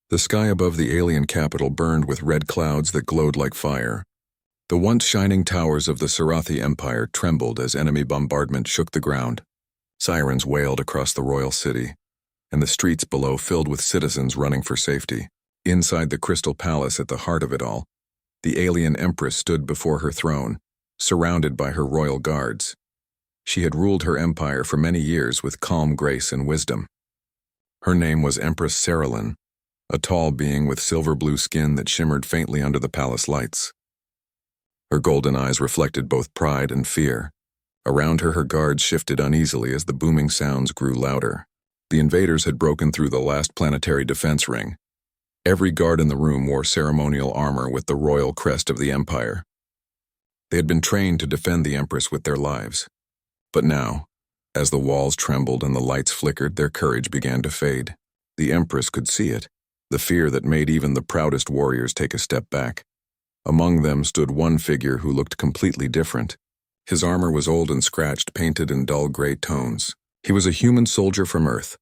The sky above the alien capital burned with red clouds that glowed like fire. The once shining towers of the Sarathi Empire trembled as enemy bombardment shook the ground. Sirens wailed across the royal city, and the streets below filled with citizens running for safety. Inside the Crystal Palace at the heart of it all, the alien Empress stood before her throne, surrounded by her royal guards. She had ruled her empire for many years with calm grace and wisdom. Her name was Empress Saralyn, a tall being with silver-blue skin that shimmered faintly under the palace lights. Her golden eyes reflected both pride and fear. Around her guards shifted uneasily as the booming sounds grew louder. The invaders had broken through the last planetary defense ring. Every guard in the room wore ceremonial armor with the royal crest of the Empire. They had been trained to defend the Empress with their lives. But now, as the walls trembled and the lights flickered, their courage began to fade. The Empress could see it, the fear that made even the proudest warriors take a step back. Among them stood one figure who looked completely different. His armor was old and scratched, painted in dull gray tones. He was a human soldier from Earth,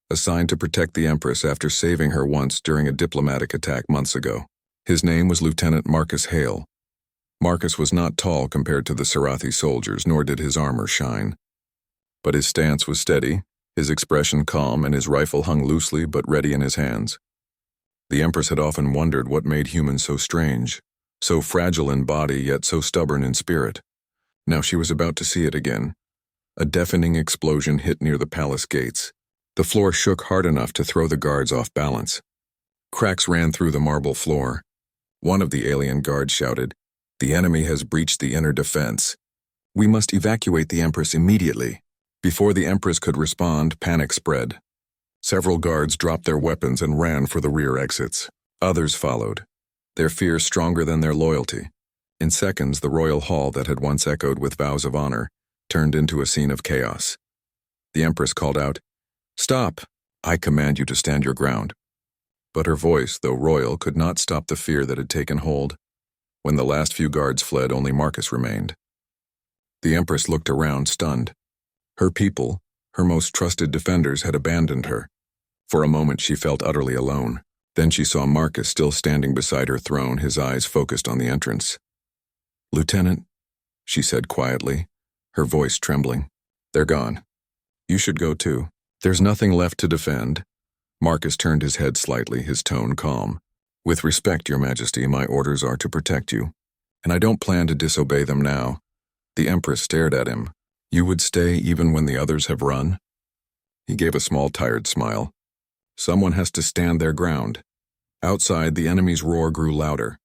assigned to protect the Empress after saving her once during a diplomatic attack months ago. His name was Lieutenant Marcus Hale. Marcus was not tall compared to the Sarathi soldiers, nor did his armor shine. But his stance was steady, his expression calm, and his rifle hung loosely but ready in his hands. The Empress had often wondered what made humans so strange, so fragile in body yet so stubborn in spirit. Now she was about to see it again. A deafening explosion hit near the palace gates. The floor shook hard enough to throw the guards off balance. Cracks ran through the marble floor. One of the alien guards shouted, "The enemy has breached the inner defense. We must evacuate the Empress immediately." Before the Empress could respond, panic spread. Several guards dropped their weapons and ran for the rear exits. Others followed, their fear stronger than their loyalty. In seconds, the royal hall that had once echoed with vows of honor turned into a scene of chaos. The Empress called out, "Stop! I command you to stand your ground." But her voice, though royal, could not stop the fear that had taken hold. When the last few guards fled, only Marcus remained. The Empress looked around, stunned. Her people, her most trusted defenders, had abandoned her. For a moment she felt utterly alone. Then she saw Marcus still standing beside her throne, his eyes focused on the entrance. "Lieutenant," she said quietly, her voice trembling, "they're gone. You should go too. There's nothing left to defend." Marcus turned his head slightly, his tone calm. "With respect, Your Majesty, my orders are to protect you, and I don't plan to disobey them now." The Empress stared at him. "You would stay even when the others have run?" He gave a small, tired smile. "Someone has to stand their ground." Outside, the enemy's roar grew louder.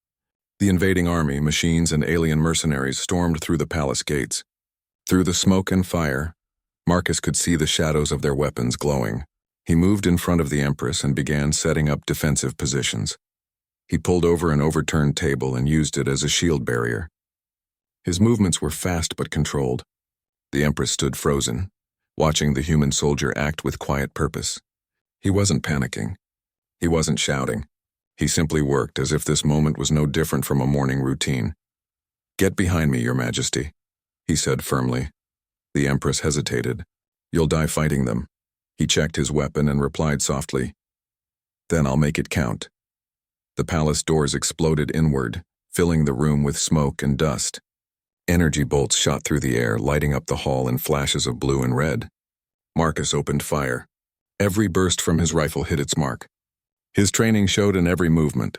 The invading army, machines, and alien mercenaries stormed through the palace gates. Through the smoke and fire, Marcus could see the shadows of their weapons glowing. He moved in front of the Empress and began setting up defensive positions. He pulled over an overturned table and used it as a shield barrier. His movements were fast but controlled. The Empress stood frozen, watching the human soldier act with quiet purpose. He wasn't panicking. He wasn't shouting. He simply worked as if this moment was no different from a morning routine. "Get behind me, Your Majesty," he said firmly. The Empress hesitated. "You'll die fighting them." He checked his weapon and replied softly, "Then I'll make it count." The palace doors exploded inward, filling the room with smoke and dust. Energy bolts shot through the air, lighting up the hall in flashes of blue and red. Marcus opened fire. Every burst from his rifle hit its mark. His training showed in every movement.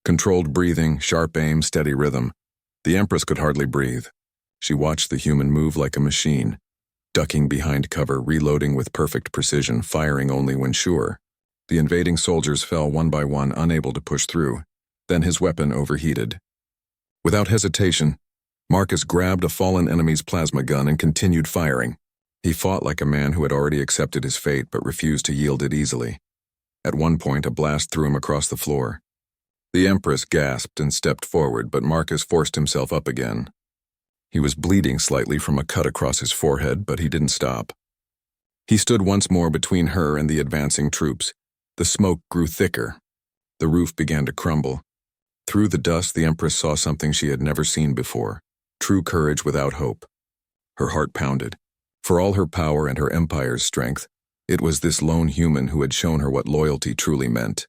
Controlled breathing, sharp aim, steady rhythm. The Empress could hardly breathe. She watched the human move like a machine, ducking behind cover, reloading with perfect precision, firing only when sure. The invading soldiers fell one by one, unable to push through. Then his weapon overheated. Without hesitation, Marcus grabbed a fallen enemy's plasma gun and continued firing. He fought like a man who had already accepted his fate but refused to yield it easily. At one point, a blast threw him across the floor. The Empress gasped and stepped forward, but Marcus forced himself up again. He was bleeding slightly from a cut across his forehead, but he didn't stop. He stood once more between her and the advancing troops. The smoke grew thicker. The roof began to crumble. Through the dust, the Empress saw something she had never seen before: true courage without hope. Her heart pounded. For all her power and her empire's strength, it was this lone human who had shown her what loyalty truly meant.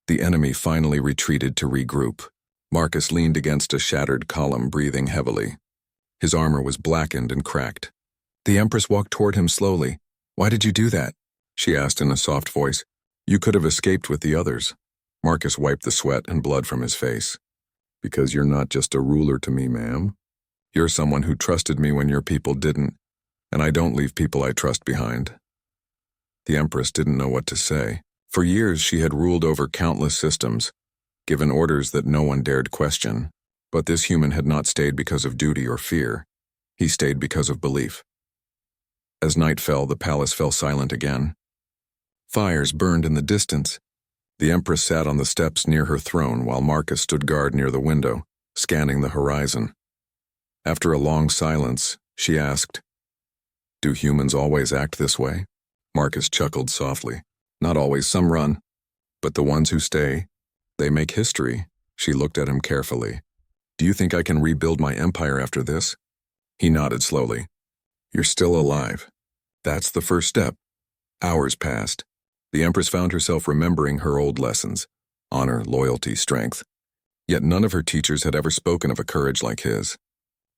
The enemy finally retreated to regroup. Marcus leaned against a shattered column, breathing heavily. His armor was blackened and cracked. The Empress walked toward him slowly. "Why did you do that?" she asked in a soft voice. "You could have escaped with the others." Marcus wiped the sweat and blood from his face. "Because you're not just a ruler to me, ma'am. You're someone who trusted me when your people didn't, and I don't leave people I trust behind." The Empress didn't know what to say. For years she had ruled over countless systems, given orders that no one dared question. But this human had not stayed because of duty or fear. He stayed because of belief. As night fell, the palace fell silent again. Fires burned in the distance. The Empress sat on the steps near her throne while Marcus stood guard near the window, scanning the horizon. After a long silence, she asked, "Do humans always act this way?" Marcus chuckled softly. "Not always, some run. But the ones who stay, they make history." She looked at him carefully. "Do you think I can rebuild my empire after this?" He nodded slowly. "You're still alive. That's the first step." Hours passed. The Empress found herself remembering her old lessons: honor, loyalty, strength. Yet none of her teachers had ever spoken of a courage like his.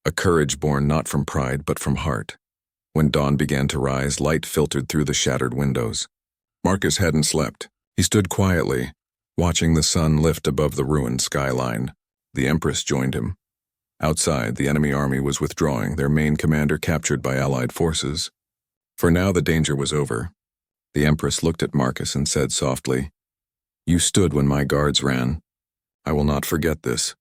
A courage born not from pride but from heart. When dawn began to rise, light filtered through the shattered windows. Marcus hadn't slept. He stood quietly, watching the sun lift above the ruined skyline. The Empress joined him. Outside, the enemy army was withdrawing, their main commander captured by Allied forces. For now, the danger was over. The Empress looked at Marcus and said softly, "You stood when my guards ran. I will not forget this."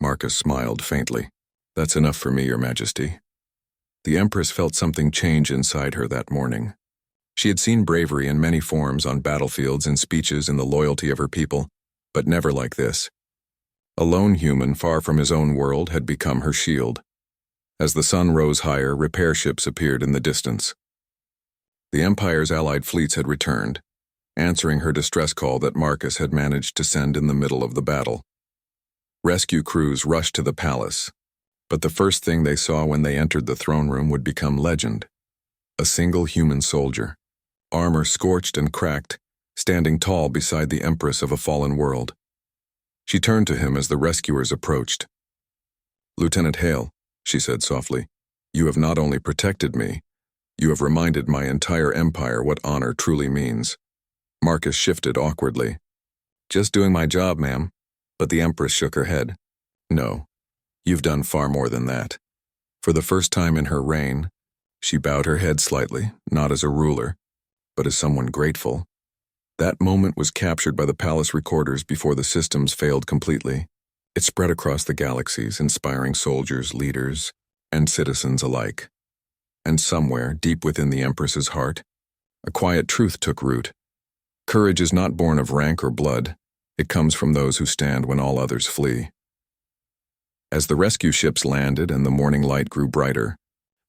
Marcus smiled faintly. "That's enough for me, Your Majesty." The Empress felt something change inside her that morning. She had seen bravery in many forms on battlefields and speeches in the loyalty of her people, but never like this. A lone human far from his own world had become her shield. As the sun rose higher, repair ships appeared in the distance. The Empire's Allied fleets had returned, answering her distress call that Marcus had managed to send in the middle of the battle. Rescue crews rushed to the palace, but the first thing they saw when they entered the throne room would become legend. A single human soldier, armor scorched and cracked, standing tall beside the Empress of a fallen world. She turned to him as the rescuers approached. "Lieutenant Hale," she said softly, "you have not only protected me, you have reminded my entire empire what honor truly means." Marcus shifted awkwardly. "Just doing my job, ma'am." But the Empress shook her head. "No, you've done far more than that." For the first time in her reign, she bowed her head slightly, not as a ruler, but as someone grateful. That moment was captured by the palace recorders before the systems failed completely. It spread across the galaxies, inspiring soldiers, leaders, and citizens alike. And somewhere, deep within the Empress's heart, a quiet truth took root. Courage is not born of rank or blood. It comes from those who stand when all others flee. As the rescue ships landed and the morning light grew brighter,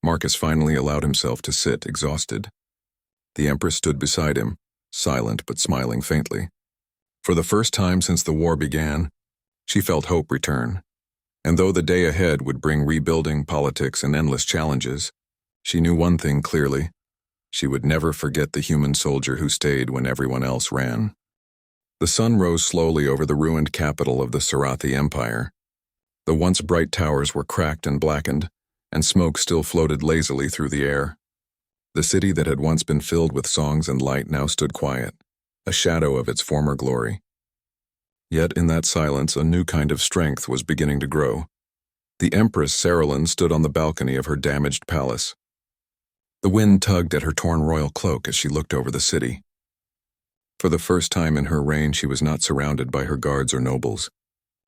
Marcus finally allowed himself to sit, exhausted. The Empress stood beside him, silent but smiling faintly. For the first time since the war began, she felt hope return. And though the day ahead would bring rebuilding, politics, and endless challenges, she knew one thing clearly: she would never forget the human soldier who stayed when everyone else ran. The sun rose slowly over the ruined capital of the Sarathi Empire. The once bright towers were cracked and blackened, and smoke still floated lazily through the air. The city that had once been filled with songs and light now stood quiet, a shadow of its former glory. Yet in that silence, a new kind of strength was beginning to grow. The Empress Saralyn stood on the balcony of her damaged palace. The wind tugged at her torn royal cloak as she looked over the city. For the first time in her reign, she was not surrounded by her guards or nobles.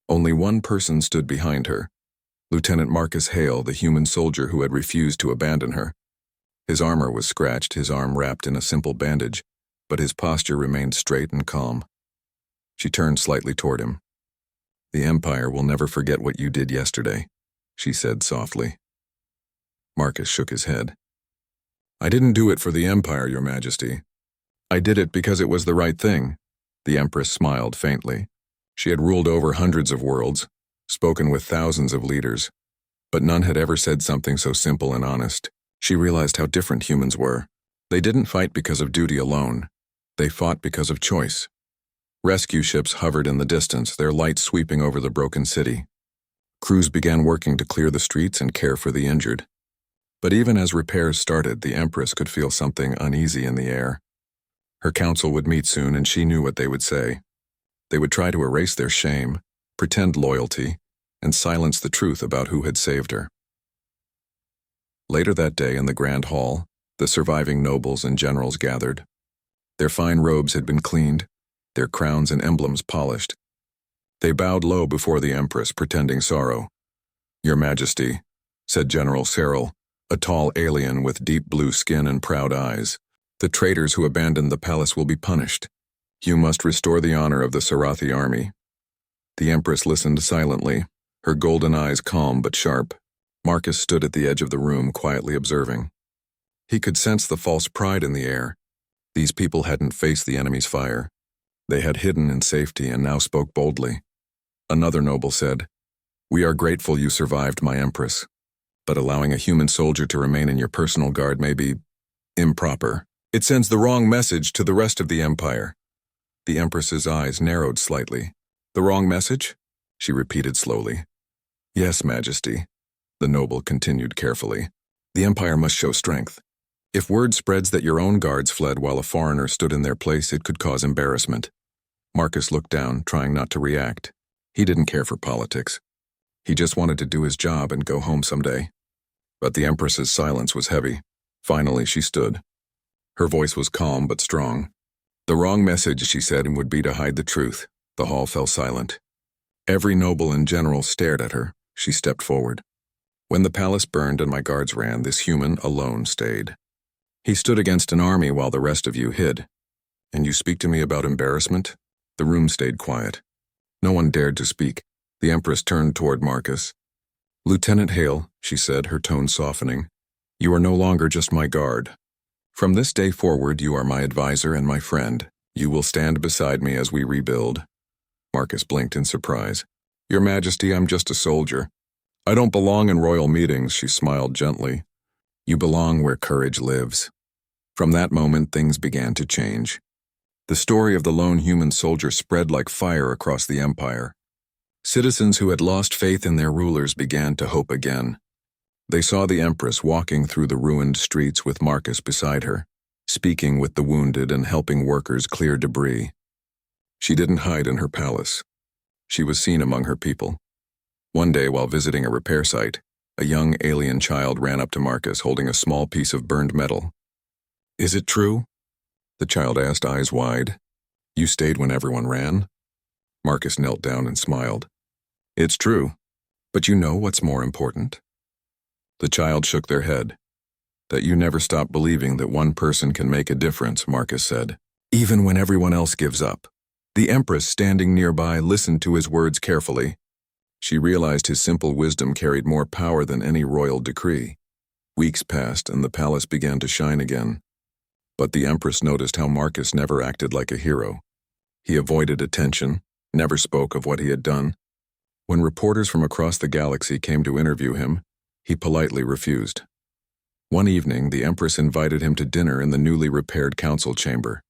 Only one person stood behind her: Lieutenant Marcus Hale, the human soldier who had refused to abandon her. His armor was scratched, his arm wrapped in a simple bandage, but his posture remained straight and calm. She turned slightly toward him. "The Empire will never forget what you did yesterday," she said softly. Marcus shook his head. "I didn't do it for the Empire, Your Majesty. I did it because it was the right thing." The Empress smiled faintly. She had ruled over hundreds of worlds, spoken with thousands of leaders, but none had ever said something so simple and honest. She realized how different humans were. They didn't fight because of duty alone. They fought because of choice. Rescue ships hovered in the distance, their lights sweeping over the broken city. Crews began working to clear the streets and care for the injured. But even as repairs started, the Empress could feel something uneasy in the air. Her council would meet soon, and she knew what they would say. They would try to erase their shame, pretend loyalty, and silence the truth about who had saved her. Later that day in the Grand Hall, the surviving nobles and generals gathered. Their fine robes had been cleaned, their crowns and emblems polished. They bowed low before the Empress, pretending sorrow. "Your Majesty," said General Cyril, a tall alien with deep blue skin and proud eyes, "the traitors who abandoned the palace will be punished. You must restore the honor of the Sarathi army." The Empress listened silently, her golden eyes calm but sharp. Marcus stood at the edge of the room, quietly observing. He could sense the false pride in the air. These people hadn't faced the enemy's fire. They had hidden in safety and now spoke boldly. Another noble said, "We are grateful you survived, my Empress, but allowing a human soldier to remain in your personal guard may be improper. It sends the wrong message to the rest of the Empire." The Empress's eyes narrowed slightly. "The wrong message?" she repeated slowly. "Yes, Majesty," the noble continued carefully. "The Empire must show strength. If word spreads that your own guards fled while a foreigner stood in their place, it could cause embarrassment." Marcus looked down, trying not to react. He didn't care for politics. He just wanted to do his job and go home someday. But the Empress's silence was heavy. Finally, she stood. Her voice was calm but strong. "The wrong message," she said, "would be to hide the truth." The hall fell silent. Every noble and general stared at her. She stepped forward. "When the palace burned and my guards ran, this human alone stayed. He stood against an army while the rest of you hid. And you speak to me about embarrassment?" The room stayed quiet. No one dared to speak. The Empress turned toward Marcus. "Lieutenant Hale," she said, her tone softening, "you are no longer just my guard. From this day forward, you are my advisor and my friend. You will stand beside me as we rebuild." Marcus blinked in surprise. "Your Majesty, I'm just a soldier. I don't belong in royal meetings," she smiled gently. "You belong where courage lives." From that moment, things began to change. The story of the lone human soldier spread like fire across the Empire. Citizens who had lost faith in their rulers began to hope again. They saw the Empress walking through the ruined streets with Marcus beside her, speaking with the wounded and helping workers clear debris. She didn't hide in her palace. She was seen among her people. One day, while visiting a repair site, a young alien child ran up to Marcus holding a small piece of burned metal. "Is it true?" the child asked, eyes wide. "You stayed when everyone ran?" Marcus knelt down and smiled. "It's true, but you know what's more important?" The child shook their head. "That you never stop believing that one person can make a difference," Marcus said, "even when everyone else gives up." The Empress, standing nearby, listened to his words carefully. She realized his simple wisdom carried more power than any royal decree. Weeks passed, and the palace began to shine again. But the Empress noticed how Marcus never acted like a hero. He avoided attention, never spoke of what he had done. When reporters from across the galaxy came to interview him, he politely refused. One evening, the Empress invited him to dinner in the newly repaired council chamber.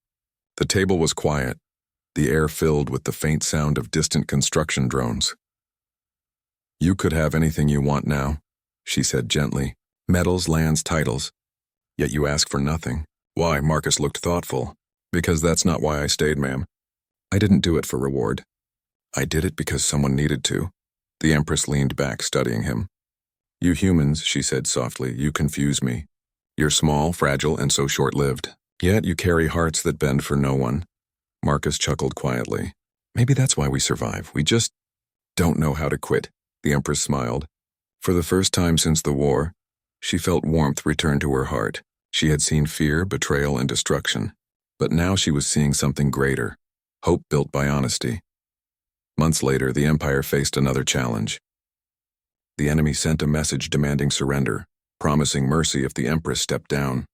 The table was quiet, the air filled with the faint sound of distant construction drones. "You could have anything you want now," she said gently. "Medals, lands, titles. Yet you ask for nothing." "Why?" Marcus looked thoughtful. "Because that's not why I stayed, ma'am. I didn't do it for reward. I did it because someone needed to." The Empress leaned back, studying him. "You humans," she said softly, "you confuse me. You're small, fragile, and so short-lived. Yet you carry hearts that bend for no one." Marcus chuckled quietly. "Maybe that's why we survive. We just don't know how to quit." The Empress smiled. For the first time since the war, she felt warmth return to her heart. She had seen fear, betrayal, and destruction. But now she was seeing something greater, hope built by honesty. Months later, the Empire faced another challenge. The enemy sent a message demanding surrender, promising mercy if the Empress stepped down.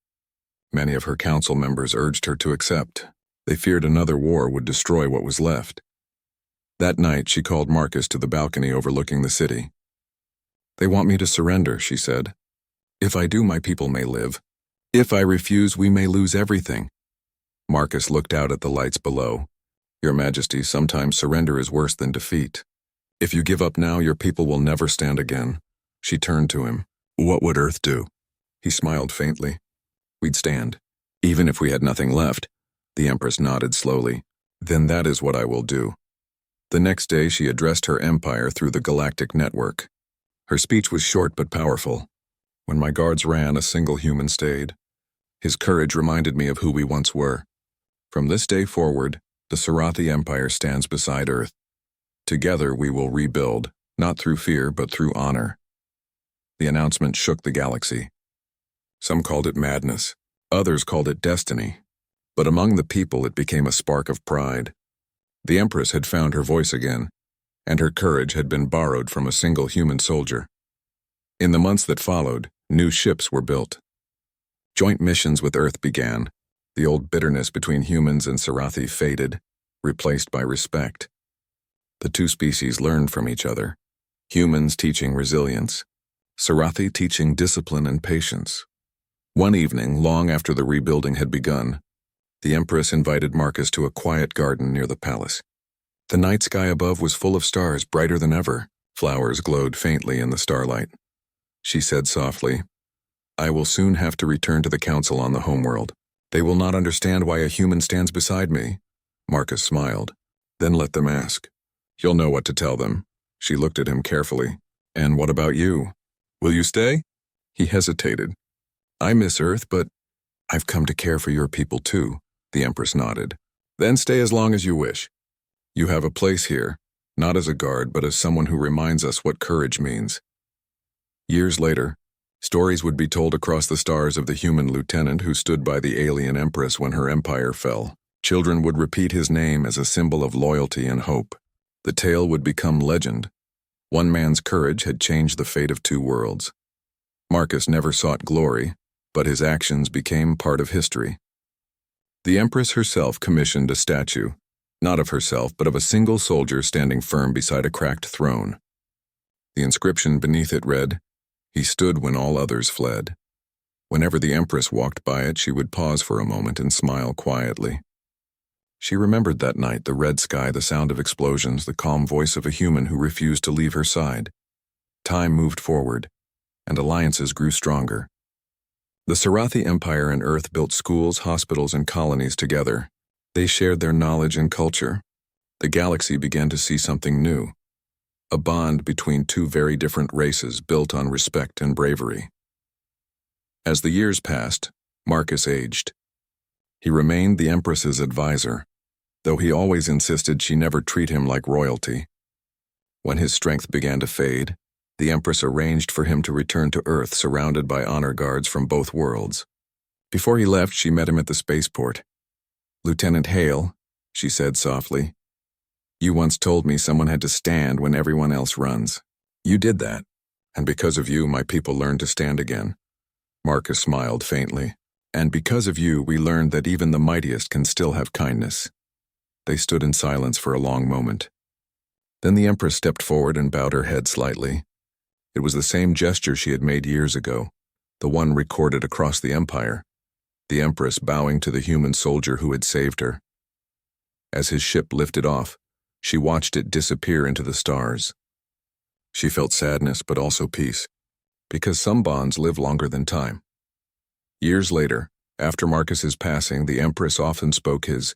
Many of her council members urged her to accept. They feared another war would destroy what was left. That night, she called Marcus to the balcony overlooking the city. "They want me to surrender," she said. "If I do, my people may live. If I refuse, we may lose everything." Marcus looked out at the lights below. Your Majesty, sometimes surrender is worse than defeat. If you give up now, your people will never stand again. She turned to him. What would Earth do? He smiled faintly. We'd stand. Even if we had nothing left. The Empress nodded slowly. Then that is what I will do. The next day she addressed her empire through the Galactic network. Her speech was short but powerful. When my guards ran, a single human stayed. His courage reminded me of who we once were. From this day forward, the Sarathi Empire stands beside Earth. Together we will rebuild, not through fear but through honor. The announcement shook the galaxy. Some called it madness, others called it destiny. But among the people it became a spark of pride. The Empress had found her voice again, and her courage had been borrowed from a single human soldier. In the months that followed, new ships were built. Joint missions with Earth began. The old bitterness between humans and Sarathi faded, replaced by respect. The two species learned from each other, humans teaching resilience, Sarathi teaching discipline and patience. One evening, long after the rebuilding had begun, the Empress invited Marcus to a quiet garden near the palace. The night sky above was full of stars, brighter than ever. Flowers glowed faintly in the starlight. She said softly, I will soon have to return to the council on the homeworld. They will not understand why a human stands beside me. Marcus smiled. Then let them ask. You'll know what to tell them. She looked at him carefully. And what about you? Will you stay? He hesitated. I miss Earth, but I've come to care for your people too. The Empress nodded. Then stay as long as you wish. You have a place here, not as a guard, but as someone who reminds us what courage means. Years later, stories would be told across the stars of the human lieutenant who stood by the alien Empress when her empire fell. Children would repeat his name as a symbol of loyalty and hope. The tale would become legend. One man's courage had changed the fate of two worlds. Marcus never sought glory, but his actions became part of history. The Empress herself commissioned a statue, not of herself, but of a single soldier standing firm beside a cracked throne. The inscription beneath it read, He stood when all others fled. Whenever the Empress walked by it, she would pause for a moment and smile quietly. She remembered that night, the red sky, the sound of explosions, the calm voice of a human who refused to leave her side. Time moved forward, and alliances grew stronger. The Sarathi Empire and Earth built schools, hospitals, and colonies together. They shared their knowledge and culture. The galaxy began to see something new, a bond between two very different races built on respect and bravery. As the years passed, Marcus aged. He remained the Empress's advisor, though he always insisted she never treat him like royalty. When his strength began to fade, the Empress arranged for him to return to Earth surrounded by honor guards from both worlds. Before he left, she met him at the spaceport. Lieutenant Hale, she said softly, you once told me someone had to stand when everyone else runs. You did that, and because of you, my people learned to stand again. Marcus smiled faintly. And because of you, we learned that even the mightiest can still have kindness. They stood in silence for a long moment. Then the Empress stepped forward and bowed her head slightly. It was the same gesture she had made years ago, the one recorded across the Empire, the Empress bowing to the human soldier who had saved her. As his ship lifted off, she watched it disappear into the stars. She felt sadness but also peace, because some bonds live longer than time. Years later, after Marcus's passing, the Empress often spoke his